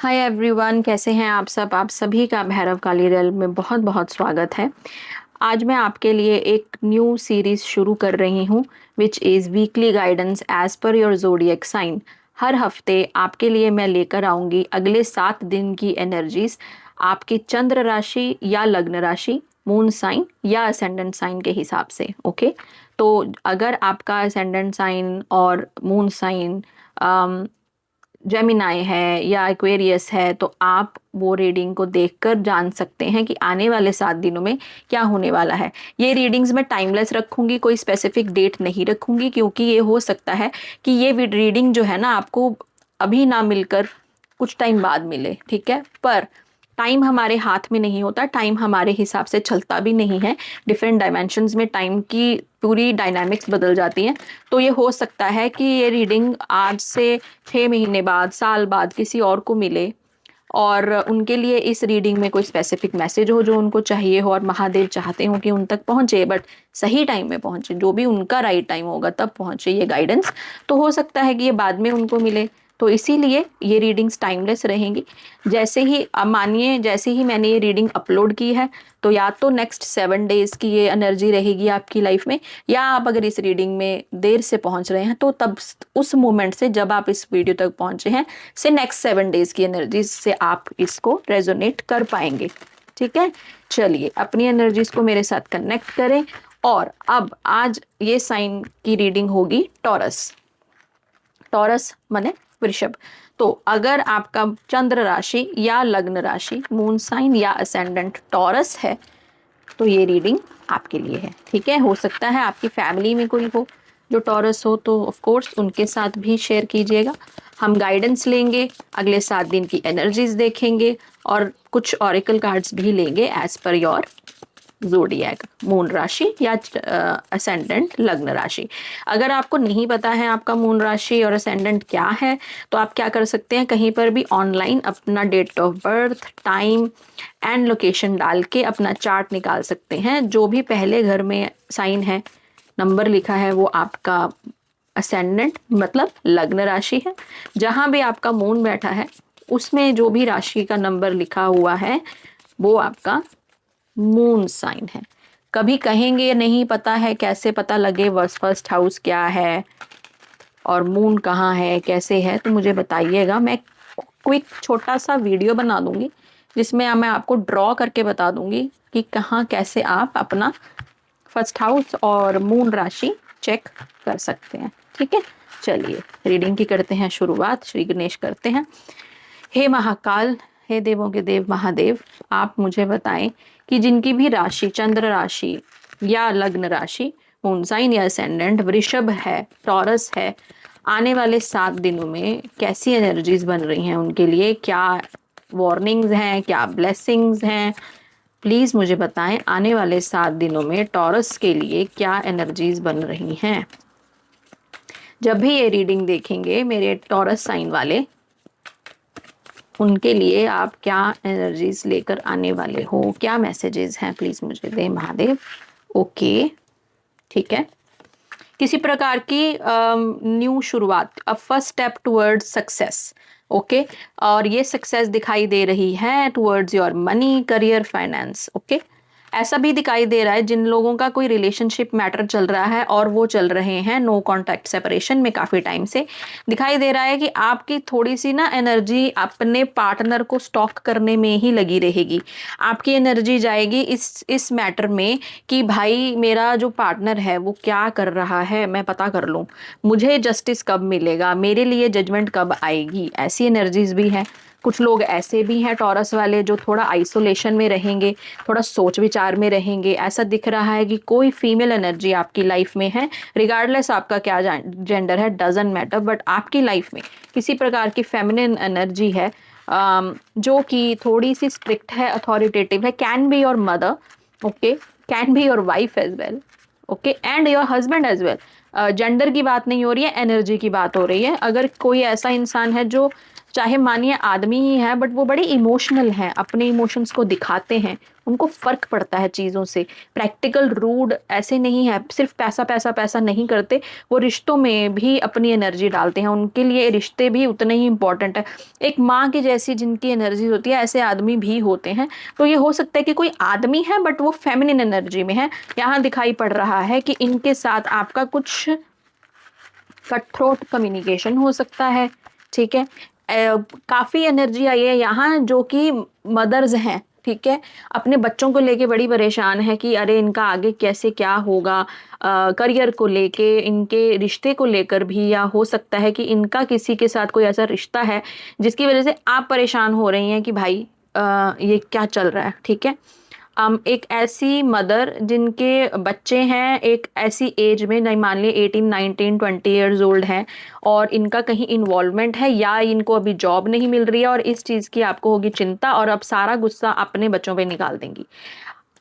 Hi everyone, कैसे हैं आप सब। आप सभी का भैरव काली रियल में बहुत बहुत स्वागत है। आज मैं आपके लिए एक न्यू सीरीज शुरू कर रही हूँ which is weekly guidance as per your zodiac sign. हर हफ्ते आपके लिए मैं लेकर आऊँगी अगले 7 दिन की एनर्जीज आपकी चंद्र राशि या लग्न राशि, मून साइन या असेंडेंट साइन के हिसाब से। ओके, तो अगर आपका असेंडेंट साइन और मून साइन जेमिनाई है या एक्वेरियस है तो आप वो रीडिंग को देखकर जान सकते हैं कि आने वाले 7 दिनों में क्या होने वाला है। ये रीडिंग्स मैं टाइमलेस रखूंगी, कोई स्पेसिफिक डेट नहीं रखूंगी, क्योंकि ये हो सकता है कि ये रीडिंग जो है ना आपको अभी ना मिलकर कुछ टाइम बाद मिले, ठीक है। पर टाइम हमारे हाथ में नहीं होता, टाइम हमारे हिसाब से चलता भी नहीं है। डिफरेंट डायमेंशंस में टाइम की पूरी डायनामिक्स बदल जाती हैं। तो ये हो सकता है कि ये रीडिंग आज से 6 महीने बाद, साल बाद किसी और को मिले और उनके लिए इस रीडिंग में कोई स्पेसिफिक मैसेज हो जो उनको चाहिए हो और महादेव चाहते हो कि उन तक पहुंचे, बट सही टाइम में पहुंचे, जो भी उनका राइट टाइम होगा तब पहुंचे ये गाइडेंस। तो हो सकता है कि ये बाद में उनको मिले, तो इसीलिए ये रीडिंग्स टाइमलेस रहेंगी। जैसे ही अब मानिए, जैसे ही मैंने ये रीडिंग अपलोड की है तो या तो नेक्स्ट 7 डेज की ये एनर्जी रहेगी आपकी लाइफ में, या आप अगर इस रीडिंग में देर से पहुंच रहे हैं तो तब उस मोमेंट से जब आप इस वीडियो तक पहुंचे हैं से नेक्स्ट 7 डेज की एनर्जी से आप इसको रेजोनेट कर पाएंगे। ठीक है, चलिए अपनी एनर्जीज को मेरे साथ कनेक्ट करें। और अब आज ये साइन की रीडिंग होगी टॉरस। टॉरस माने वृषभ। तो अगर आपका चंद्र राशि या लग्न राशि, मून साइन या असेंडेंट टॉरस है तो ये रीडिंग आपके लिए है। ठीक है, हो सकता है आपकी फैमिली में कोई हो जो टॉरस हो, तो ऑफ कोर्स उनके साथ भी शेयर कीजिएगा। हम गाइडेंस लेंगे, अगले 7 दिन की एनर्जीज देखेंगे और कुछ ऑरिकल कार्ड्स भी लेंगे as per your zodiac, moon राशि या असेंडेंट लग्न राशि। अगर आपको नहीं पता है आपका मून राशि और असेंडेंट क्या है तो आप क्या कर सकते हैं, कहीं पर भी ऑनलाइन अपना date of birth, time and location डाल के अपना चार्ट निकाल सकते हैं। जो भी पहले घर में साइन है, नंबर लिखा है, वो आपका असेंडेंट मतलब लग्न राशि है। जहाँ भी आपका मून बैठा है उसमें जो भी राशि का नंबर लिखा हुआ है वो आपका मून साइन है। कभी कहेंगे नहीं पता है, कैसे पता लगे वर्स फर्स्ट हाउस क्या है और मून कहाँ है, कैसे है, तो मुझे बताइएगा। मैं क्विक छोटा सा वीडियो बना दूंगी जिसमें मैं आपको ड्रॉ करके बता दूंगी कि कहाँ कैसे आप अपना फर्स्ट हाउस और मून राशि चेक कर सकते हैं। ठीक है, चलिए रीडिंग की करते हैं शुरुआत। श्री गणेश करते हैं। हे महाकाल, हे देवों के देव महादेव, आप मुझे बताएं कि जिनकी भी राशि चंद्र राशि या लग्न राशि, मून साइन या असेंडेंट वृषभ है, टॉरस है, आने वाले 7 दिनों में कैसी एनर्जीज बन रही हैं उनके लिए, क्या वार्निंग्स हैं, क्या ब्लेसिंग्स हैं। प्लीज़ मुझे बताएं आने वाले 7 दिनों में टॉरस के लिए क्या एनर्जीज बन रही हैं। जब भी ये रीडिंग देखेंगे मेरे टॉरस साइन वाले, उनके लिए आप क्या एनर्जीज लेकर आने वाले हो, क्या मैसेजेस हैं, प्लीज मुझे दें महादेव। ओके, ठीक है। किसी प्रकार की न्यू शुरुआत, a first step towards success. Okay, और ये सक्सेस दिखाई दे रही है towards your money, career, finance. Okay, ऐसा भी दिखाई दे रहा है जिन लोगों का कोई रिलेशनशिप मैटर चल रहा है और वो चल रहे हैं नो कॉन्टैक्ट सेपरेशन में काफ़ी टाइम से, दिखाई दे रहा है कि आपकी थोड़ी सी ना एनर्जी अपने पार्टनर को स्टॉक करने में ही लगी रहेगी। आपकी एनर्जी जाएगी इस मैटर में कि भाई मेरा जो पार्टनर है वो क्या कर रहा है, मैं पता कर लूँ, मुझे जस्टिस कब मिलेगा, मेरे लिए जजमेंट कब आएगी। ऐसी एनर्जीज भी है। कुछ लोग ऐसे भी हैं टॉरस वाले जो थोड़ा आइसोलेशन में रहेंगे, थोड़ा सोच विचार में रहेंगे। ऐसा दिख रहा है कि कोई फीमेल एनर्जी आपकी लाइफ में है, रिगार्डलेस आपका क्या जेंडर है, डजंट मैटर, बट आपकी लाइफ में किसी प्रकार की फेमिनिन एनर्जी है जो कि थोड़ी सी स्ट्रिक्ट है, अथॉरिटेटिव है। Can be your mother, okay, can be your wife as well, okay, and your husband as well. Gender की बात नहीं हो रही है, एनर्जी की बात हो रही है। अगर कोई ऐसा इंसान है जो चाहे मानिए आदमी ही है बट वो बड़े इमोशनल हैं, अपने इमोशंस को दिखाते हैं, उनको फर्क पड़ता है चीज़ों से। प्रैक्टिकल रूड ऐसे नहीं है, सिर्फ पैसा पैसा पैसा नहीं करते, वो रिश्तों में भी अपनी एनर्जी डालते हैं, उनके लिए रिश्ते भी उतने ही इंपॉर्टेंट है। एक माँ की जैसी जिनकी एनर्जी होती है ऐसे आदमी भी होते हैं। तो ये हो सकता है कि कोई आदमी है बट वो फेमिनिन एनर्जी में है। यहाँ दिखाई पड़ रहा है कि इनके साथ आपका कुछ कट थ्रोट कम्युनिकेशन हो सकता है, ठीक है। काफ़ी एनर्जी आई है यहाँ जो कि मदर्स हैं, ठीक है, अपने बच्चों को लेके बड़ी परेशान है कि अरे इनका आगे कैसे क्या होगा, करियर को लेके, इनके रिश्ते को लेकर भी, या हो सकता है कि इनका किसी के साथ कोई ऐसा रिश्ता है जिसकी वजह से आप परेशान हो रही हैं कि भाई ये क्या चल रहा है, ठीक है। एक ऐसी मदर जिनके बच्चे हैं एक ऐसी एज में, नहीं मान लिए 18 19 20 ईयर्स ओल्ड हैं, और इनका कहीं इन्वॉल्वमेंट है या इनको अभी जॉब नहीं मिल रही है और इस चीज़ की आपको होगी चिंता और अब सारा गुस्सा अपने बच्चों पे निकाल देंगी।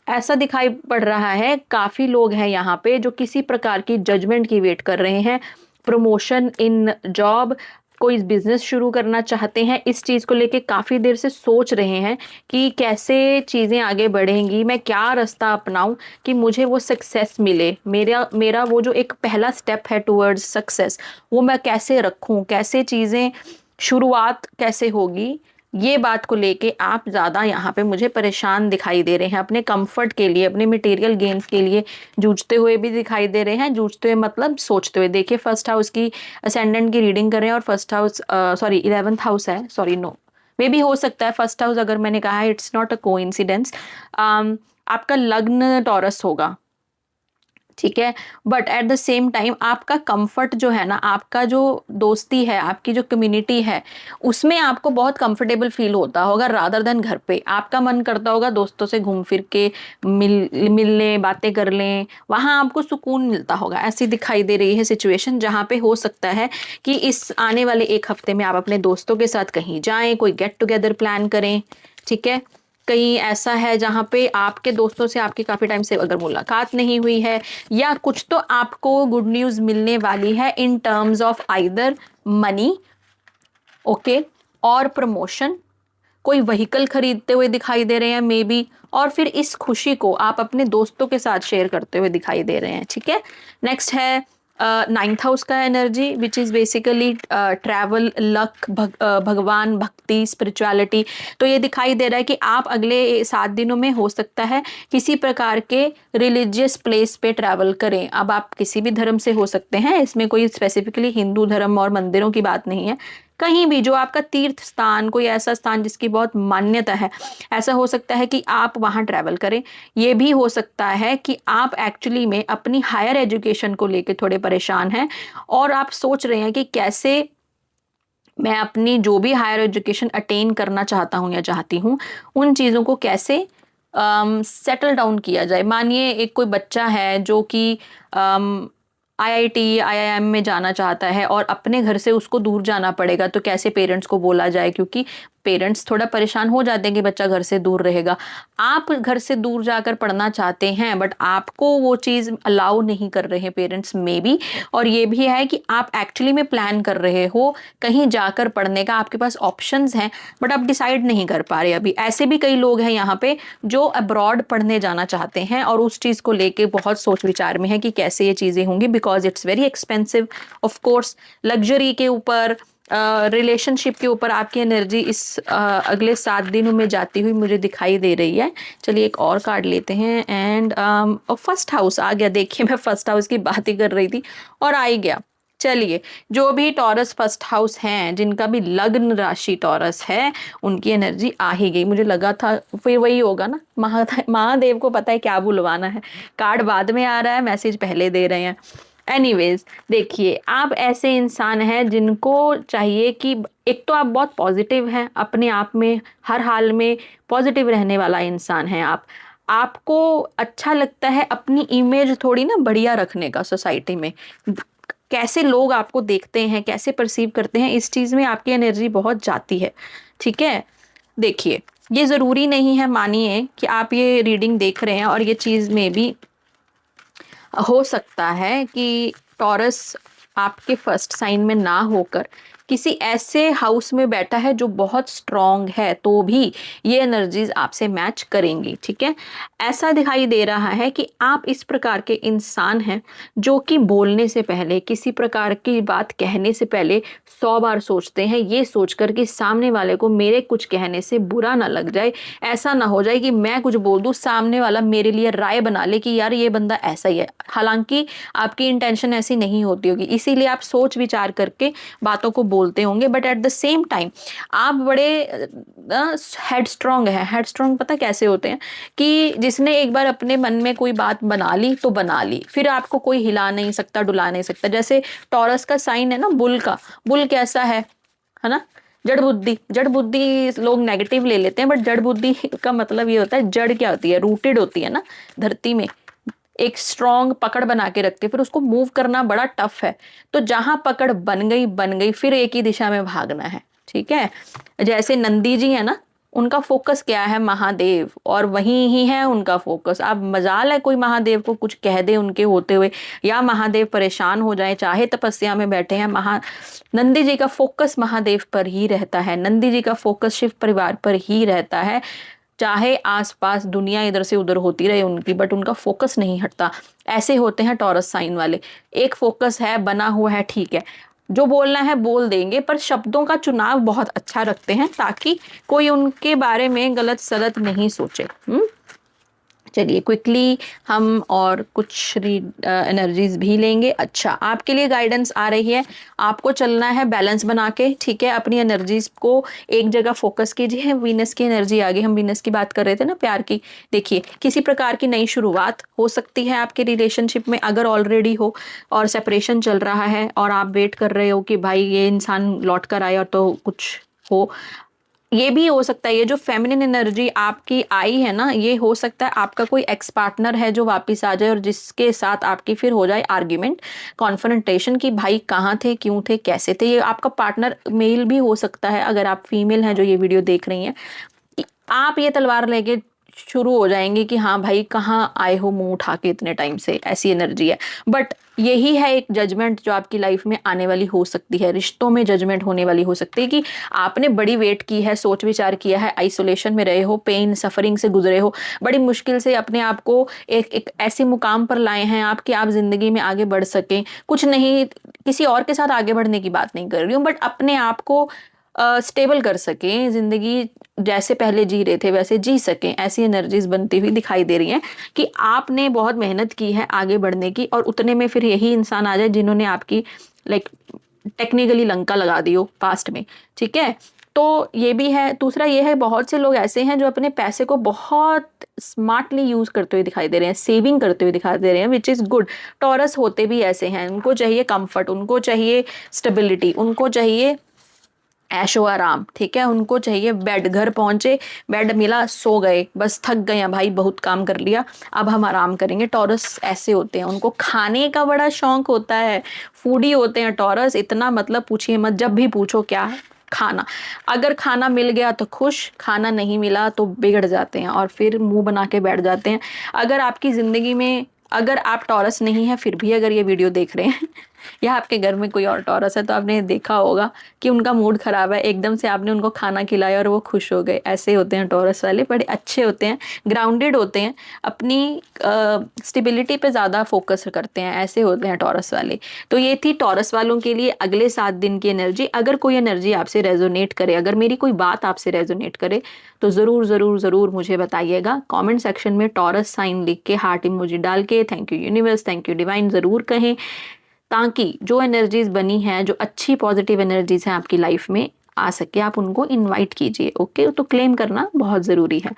ऐसा दिखाई पड़ रहा है। काफ़ी लोग हैं यहाँ पे जो किसी प्रकार की जजमेंट की वेट कर रहे हैं, प्रमोशन इन जॉब, कोई बिजनेस शुरू करना चाहते हैं, इस चीज़ को लेके काफ़ी देर से सोच रहे हैं कि कैसे चीज़ें आगे बढ़ेंगी, मैं क्या रास्ता अपनाऊं कि मुझे वो सक्सेस मिले, मेरा मेरा वो जो एक पहला स्टेप है टुवर्ड्स सक्सेस, वो मैं कैसे रखूं, कैसे चीज़ें, शुरुआत कैसे होगी, ये बात को लेके आप ज़्यादा यहाँ पे मुझे परेशान दिखाई दे रहे हैं। अपने कंफर्ट के लिए, अपने मटेरियल गेन्स के लिए जूझते हुए भी दिखाई दे रहे हैं। जूझते हुए मतलब सोचते हुए। देखिए फर्स्ट हाउस की असेंडेंट की रीडिंग करें और first house sorry 11th house है, सॉरी नो, मे भी हो सकता है फर्स्ट हाउस अगर मैंने कहा है, इट्स नॉट अ कोइंसिडेंस। आपका लग्न टॉरस होगा, ठीक है, but at the same time आपका कंफर्ट जो है ना, आपका जो दोस्ती है, आपकी जो कम्युनिटी है, उसमें आपको बहुत कंफर्टेबल फील होता होगा रादर देन घर पे। आपका मन करता होगा दोस्तों से घूम फिर के मिल लें, बातें कर लें, वहाँ आपको सुकून मिलता होगा। ऐसी दिखाई दे रही है सिचुएशन, जहाँ पे हो सकता है कि इस आने वाले एक हफ्ते में आप अपने दोस्तों के साथ कहीं जाएं, कोई गेट टुगेदर प्लान करें, ठीक है। कहीं ऐसा है जहाँ पे आपके दोस्तों से आपकी काफ़ी टाइम से अगर मुलाकात नहीं हुई है, या कुछ तो आपको गुड न्यूज़ मिलने वाली है in terms of either money, okay, और प्रमोशन। कोई व्हीकल खरीदते हुए दिखाई दे रहे हैं मे बी, और फिर इस खुशी को आप अपने दोस्तों के साथ शेयर करते हुए दिखाई दे रहे हैं, ठीक है। नेक्स्ट है 9th हाउस का energy which is basically travel, luck, भगवान, भक्ति, स्पिरिचुअलिटी। तो ये दिखाई दे रहा है कि आप अगले 7 दिनों में हो सकता है किसी प्रकार के रिलीजियस प्लेस पे ट्रैवल करें। अब आप किसी भी धर्म से हो सकते हैं, इसमें कोई स्पेसिफिकली हिंदू धर्म और मंदिरों की बात नहीं है, कहीं भी जो आपका तीर्थ स्थान, कोई ऐसा स्थान जिसकी बहुत मान्यता है, ऐसा हो सकता है कि आप वहाँ ट्रैवल करें। ये भी हो सकता है कि आप एक्चुअली में अपनी हायर एजुकेशन को लेके थोड़े परेशान हैं और आप सोच रहे हैं कि कैसे मैं अपनी जो भी हायर एजुकेशन अटेन करना चाहता हूँ या चाहती हूँ, उन चीज़ों को कैसे सेटल डाउन किया जाए। मानिए एक कोई बच्चा है जो कि आईआईटी, आईआईएम में जाना चाहता है और अपने घर से उसको दूर जाना पड़ेगा, तो कैसे पेरेंट्स को बोला जाए, क्योंकि पेरेंट्स थोड़ा परेशान हो जाते हैं कि बच्चा घर से दूर रहेगा। आप घर से दूर जाकर पढ़ना चाहते हैं बट आपको वो चीज़ अलाउ नहीं कर रहे हैं पेरेंट्स मे बी, और ये भी है कि आप एक्चुअली में प्लान कर रहे हो कहीं जाकर पढ़ने का, आपके पास ऑप्शंस हैं बट आप डिसाइड नहीं कर पा रहे अभी। ऐसे भी कई लोग हैं यहाँ पे जो अब्रॉड पढ़ने जाना चाहते हैं और उस चीज़ को लेके बहुत सोच विचार में है कि कैसे ये चीज़ें होंगी, because it's very expensive. Of course luxury के ऊपर, रिलेशनशिप के ऊपर आपकी एनर्जी इस अगले 7 दिनों में जाती हुई मुझे दिखाई दे रही है। चलिए एक और कार्ड लेते हैं एंड फर्स्ट हाउस आ गया। देखिए मैं फर्स्ट हाउस की बात ही कर रही थी और आ ही गया। चलिए, जो भी टॉरस फर्स्ट हाउस हैं, जिनका भी लग्न राशि टॉरस है, उनकी एनर्जी आ ही गई। मुझे लगा था फिर वही होगा ना, महादेव को पता है क्या बुलवाना है। कार्ड बाद में आ रहा है, मैसेज पहले दे रहे हैं। एनीवेज, देखिए आप ऐसे इंसान हैं जिनको चाहिए कि एक तो आप बहुत पॉजिटिव हैं, अपने आप में हर हाल में पॉजिटिव रहने वाला इंसान है आप। आपको अच्छा लगता है अपनी इमेज थोड़ी ना बढ़िया रखने का सोसाइटी में, कैसे लोग आपको देखते हैं, कैसे परसीव करते हैं, इस चीज़ में आपकी एनर्जी बहुत जाती है, ठीक है। देखिए ये ज़रूरी नहीं है, मानिए कि आप ये रीडिंग देख रहे हैं और ये चीज़ में भी हो सकता है कि टॉरस आपके फर्स्ट साइन में ना होकर किसी ऐसे हाउस में बैठा है जो बहुत स्ट्रांग है, तो भी ये एनर्जीज आपसे मैच करेंगी। ठीक है, ऐसा दिखाई दे रहा है कि आप इस प्रकार के इंसान हैं जो कि बोलने से पहले, किसी प्रकार की बात कहने से पहले 100 बार सोचते हैं, ये सोचकर कि सामने वाले को मेरे कुछ कहने से बुरा ना लग जाए, ऐसा ना हो जाए कि मैं कुछ बोल दूं, सामने वाला मेरे लिए राय बना ले कि यार ये बंदा ऐसा ही है। हालांकि आपकी इंटेंशन ऐसी नहीं होती होगी, इसीलिए आप सोच विचार करके बातों को बोलते होंगे, but at the same time आप बड़े हेडस्ट्रॉन्ग हैं। हेडस्ट्रॉन्ग पता कैसे होते हैं कि जिसने एक बार अपने मन में कोई बात बना ली तो बना ली, फिर आपको कोई हिला नहीं सकता, डुला नहीं सकता। जैसे टॉरस का साइन है ना बुल का, बुल कैसा है ना, जड़ बुद्धि। जड़ बुद्धि लोग नेगेटिव ले लेते हैं, बट जड़ बुद्धि का मतलब ये होता है, जड़ क्या होती है, रूटेड होती है ना धरती में, एक स्ट्रॉन्ग पकड़ बना के रखते, फिर उसको मूव करना बड़ा टफ है। तो जहां पकड़ बन गई, फिर एक ही दिशा में भागना है। ठीक है, जैसे नंदी जी है ना, उनका फोकस क्या है, महादेव, और वहीं ही है उनका फोकस। अब मजाल है कोई महादेव को कुछ कह दे उनके होते हुए, या महादेव परेशान हो जाए, चाहे तपस्या में बैठे हैं, नंदी जी का फोकस महादेव पर ही रहता है, नंदी जी का फोकस शिव परिवार पर ही रहता है, चाहे आसपास दुनिया इधर से उधर होती रहे उनकी, बट उनका फोकस नहीं हटता। ऐसे होते हैं टॉरस साइन वाले, एक फोकस है, बना हुआ है, ठीक है, जो बोलना है बोल देंगे, पर शब्दों का चुनाव बहुत अच्छा रखते हैं ताकि कोई उनके बारे में गलत सलत नहीं सोचे। चलिए क्विकली हम और कुछ एनर्जीज भी लेंगे। अच्छा, आपके लिए गाइडेंस आ रही है, आपको चलना है बैलेंस बना के। ठीक है, अपनी एनर्जीज को एक जगह फोकस कीजिए। वीनस की एनर्जी आ गई, हम वीनस की बात कर रहे थे ना, प्यार की। देखिए, किसी प्रकार की नई शुरुआत हो सकती है आपके रिलेशनशिप में, अगर ऑलरेडी हो और सेपरेशन चल रहा है और आप वेट कर रहे हो कि भाई ये इंसान लौट कर आए और तो कुछ हो। ये भी हो सकता है, ये जो फेमिनिन एनर्जी आपकी आई है ना, ये हो सकता है आपका कोई एक्स पार्टनर है जो वापस आ जाए और जिसके साथ आपकी फिर हो जाए आर्ग्यूमेंट, कॉन्फ्रंटेशन, कि भाई कहाँ थे, क्यों थे, कैसे थे। ये आपका पार्टनर मेल भी हो सकता है, अगर आप फीमेल हैं जो ये वीडियो देख रही हैं, आप ये तलवार लेके शुरू हो जाएंगे कि हाँ भाई कहाँ आए हो मुंह उठा के इतने टाइम से, ऐसी एनर्जी है। बट यही है एक जजमेंट जो आपकी लाइफ में आने वाली हो सकती है, रिश्तों में जजमेंट होने वाली हो सकती है कि आपने बड़ी वेट की है, सोच विचार किया है, आइसोलेशन में रहे हो, पेन सफरिंग से गुजरे हो, बड़ी मुश्किल से अपने आप को एक ऐसे मुकाम पर लाए हैं आप कि आप जिंदगी में आगे बढ़ सकें। कुछ नहीं, किसी और के साथ आगे बढ़ने की बात नहीं कर रही हूँ, बट अपने आप को स्टेबल कर सकें, जिंदगी जैसे पहले जी रहे थे वैसे जी सकें, ऐसी एनर्जीज बनती हुई दिखाई दे रही हैं कि आपने बहुत मेहनत की है आगे बढ़ने की, और उतने में फिर यही इंसान आ जाए जिन्होंने आपकी लाइक टेक्निकली लंका लगा दी हो पास्ट में। ठीक है, तो ये भी है। दूसरा ये है, बहुत से लोग ऐसे हैं जो अपने पैसे को बहुत स्मार्टली यूज करते हुए दिखाई दे रहे हैं, सेविंग करते हुए दिखाई दे रहे हैं, विच इज गुड। टॉरस होते भी ऐसे हैं, उनको चाहिए कंफर्ट, उनको चाहिए स्टेबिलिटी, उनको चाहिए ऐशो आराम। ठीक है, उनको चाहिए बेड, घर पहुंचे, बेड मिला, सो गए, बस थक गए हैं भाई, बहुत काम कर लिया, अब हम आराम करेंगे। टॉरस ऐसे होते हैं, उनको खाने का बड़ा शौक होता है, फूडी होते हैं टॉरस, इतना मतलब पूछिए मत। जब भी पूछो क्या है, खाना। अगर खाना मिल गया तो खुश, खाना नहीं मिला तो बिगड़ जाते हैं और फिर मुंह बना के बैठ जाते हैं। अगर आपकी जिंदगी में, अगर आप टॉरस नहीं है फिर भी अगर ये वीडियो देख रहे हैं या आपके घर में कोई और टॉरस है, तो आपने देखा होगा कि उनका मूड खराब है, एकदम से आपने उनको खाना खिलाया और वो खुश हो गए। ऐसे होते हैं टॉरस वाले, बड़े अच्छे होते हैं, ग्राउंडेड होते हैं, अपनी स्टेबिलिटी पे ज़्यादा फोकस करते हैं, ऐसे होते हैं टॉरस वाले। तो ये थी टॉरस वालों के लिए अगले 7 दिन की एनर्जी। अगर कोई एनर्जी आपसे रेजोनेट करे, अगर मेरी कोई बात आपसे रेजोनेट करे, तो ज़रूर ज़रूर ज़रूर मुझे बताइएगा। कमेंट सेक्शन में टॉरस साइन लिख के, हार्ट इमोजी डाल के, thank you universe, thank you divine ज़रूर कहें, ताकि जो एनर्जीज बनी हैं, जो अच्छी पॉजिटिव एनर्जीज हैं आपकी लाइफ में आ सके, आप उनको इनवाइट कीजिए। ओके, तो क्लेम करना बहुत ज़रूरी है।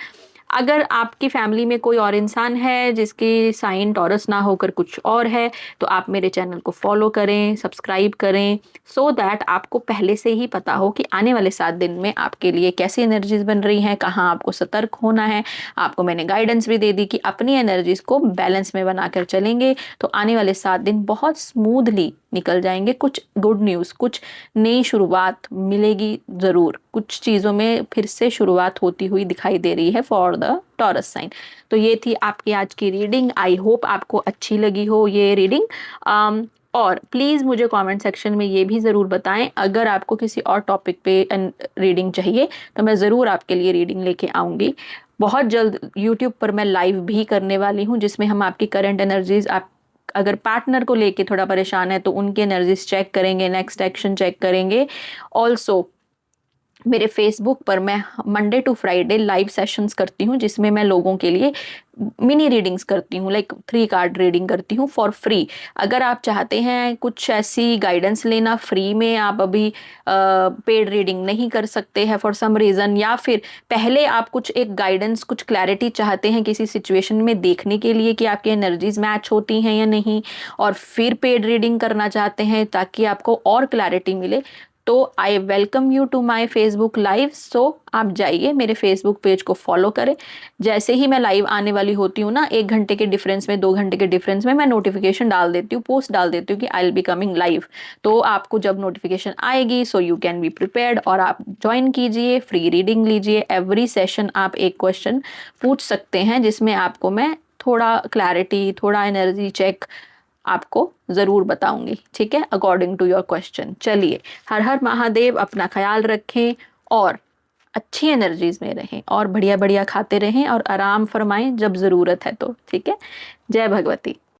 अगर आपकी फैमिली में कोई और इंसान है जिसकी साइन टॉरस ना होकर कुछ और है, तो आप मेरे चैनल को फॉलो करें, सब्सक्राइब करें, सो दैट आपको पहले से ही पता हो कि आने वाले 7 दिन में आपके लिए कैसी एनर्जीज बन रही हैं, कहाँ आपको सतर्क होना है। आपको मैंने गाइडेंस भी दे दी कि अपनी एनर्जीज को बैलेंस में बनाकर चलेंगे तो आने वाले 7 दिन बहुत स्मूथली निकल जाएंगे। कुछ गुड न्यूज़, कुछ नई शुरुआत मिलेगी ज़रूर, कुछ चीज़ों में फिर से शुरुआत होती हुई दिखाई दे रही है फॉर द टॉरस साइन। तो ये थी आपकी आज की रीडिंग। आई होप आपको अच्छी लगी हो ये रीडिंग। और प्लीज़ मुझे कमेंट सेक्शन में ये भी ज़रूर बताएं, अगर आपको किसी और टॉपिक पे रीडिंग चाहिए तो मैं ज़रूर आपके लिए रीडिंग लेके आऊँगी। बहुत जल्द यूट्यूब पर मैं लाइव भी करने वाली हूँ, जिसमें हम आपकी करंट एनर्जीज, आप अगर पार्टनर को लेके थोड़ा परेशान है तो उनकी एनर्जीज चेक करेंगे, नेक्स्ट एक्शन चेक करेंगे। ऑल्सो मेरे फेसबुक पर मैं Monday to Friday live sessions करती हूँ, जिसमें मैं लोगों के लिए मिनी रीडिंग्स करती हूँ, लाइक 3 कार्ड रीडिंग करती हूँ फॉर फ्री। अगर आप चाहते हैं कुछ ऐसी गाइडेंस लेना फ्री में, आप अभी पेड रीडिंग नहीं कर सकते हैं फॉर सम रीज़न, या फिर पहले आप कुछ एक गाइडेंस, कुछ क्लैरिटी चाहते हैं किसी सिचुएशन में देखने के लिए कि आपकी एनर्जीज मैच होती हैं या नहीं, और फिर पेड रीडिंग करना चाहते हैं ताकि आपको और क्लैरिटी मिले, तो I welcome you to my Facebook live. So आप जाइए मेरे फेसबुक पेज को फॉलो करें। जैसे ही मैं लाइव आने वाली होती हूँ ना, 1 घंटे के डिफरेंस में, 2 घंटे के डिफरेंस में, मैं नोटिफिकेशन डाल देती हूँ, पोस्ट डाल देती हूँ कि I will be coming live. तो आपको जब नोटिफिकेशन आएगी so you can be prepared, और आप ज्वाइन कीजिए, फ्री रीडिंग लीजिए। एवरी सेशन आप एक क्वेश्चन पूछ सकते हैं, जिसमें आपको मैं थोड़ा क्लैरिटी, थोड़ा एनर्जी चेक आपको ज़रूर बताऊंगी, ठीक है, अकॉर्डिंग टू योर क्वेश्चन। चलिए, हर हर महादेव, अपना ख्याल रखें और अच्छी एनर्जीज में रहें, और बढ़िया बढ़िया खाते रहें और आराम फरमाएं जब ज़रूरत है तो, ठीक है। जय भगवती।